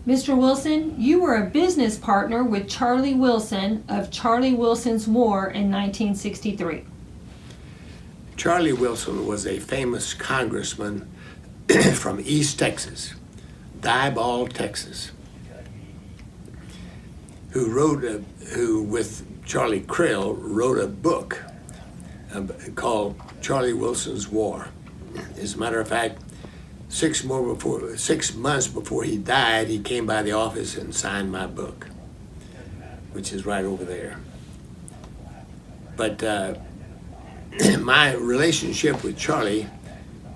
Mr. Wilson, you were a business partner with Charlie Wilson of Charlie Wilson's War in 1963. Charlie Wilson was a famous congressman from East Texas, Diboll, Texas, who with Charlie Krill wrote a book called Charlie Wilson's War. As a matter of fact, 6 months before he died, he came by the office and signed my book, which is right over there. But my relationship with Charlie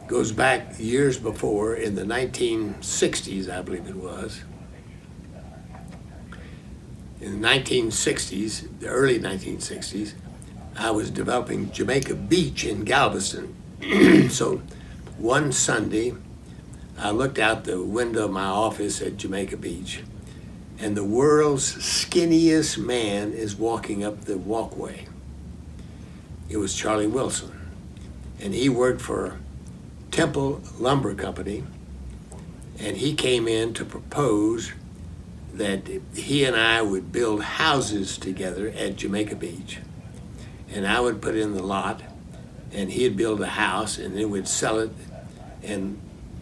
goes back years before, in the 1960s, I believe it was. In the 1960s, the early 1960s, I was developing Jamaica Beach in Galveston. So one Sunday, I looked out the window of my office at Jamaica Beach, and the world's skinniest man is walking up the walkway. It was Charlie Wilson, and he worked for Temple Lumber Company, and he came in to propose that he and I would build houses together at Jamaica Beach, and I would put in the lot, and he'd build a house, and then we'd sell it, and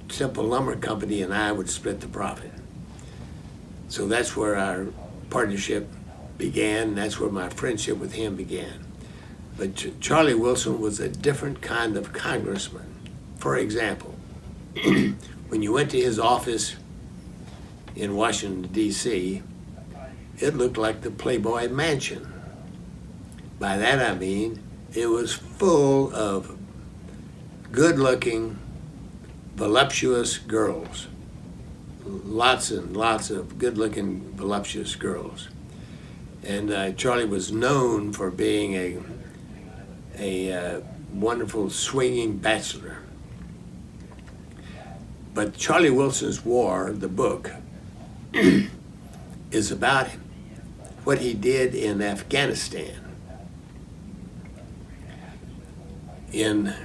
Temple Lumber Company and I would split the profit. So that's where our partnership began. That's where my friendship with him began. But Charlie Wilson was a different kind of congressman. For example, when you went to his office in Washington, D.C., it looked like the Playboy Mansion. By that I mean it was full of good-looking, voluptuous girls. Lots and lots of good-looking, voluptuous girls. And Charlie was known for being a wonderful swinging bachelor. But Charlie Wilson's War, the book, is about what he did in Afghanistan. In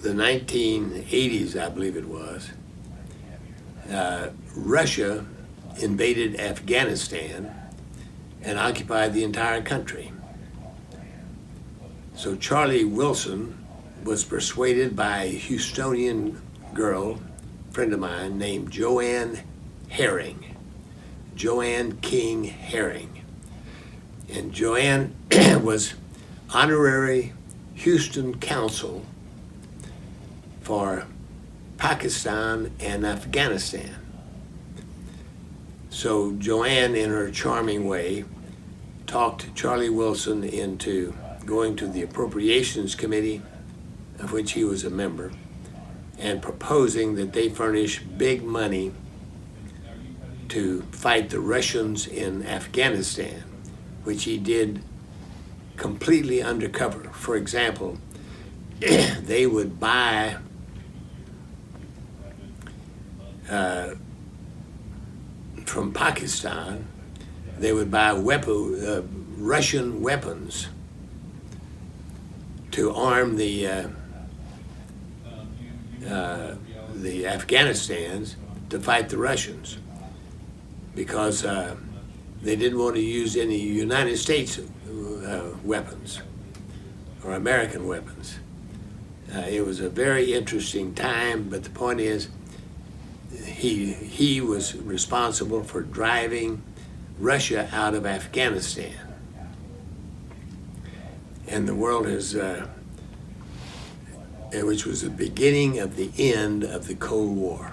the 1980s, I believe it was, Russia invaded Afghanistan and occupied the entire country. So Charlie Wilson was persuaded by a Houstonian girl, friend of mine, named Joanne Herring, Joanne King Herring. And Joanne was honorary Houston consul for Pakistan and Afghanistan. So Joanne, in her charming way, talked Charlie Wilson into going to the Appropriations Committee, of which he was a member, and proposing that they furnish big money to fight the Russians in Afghanistan, which he did completely undercover. For example, they would buy from Pakistan, they would buy Russian weapons to arm the Afghanistans to fight the Russians, because they didn't want to use any United States weapons or American weapons. It was a very interesting time, but the point is, he was responsible for driving Russia out of Afghanistan. And the world has, which was the beginning of the end of the Cold War.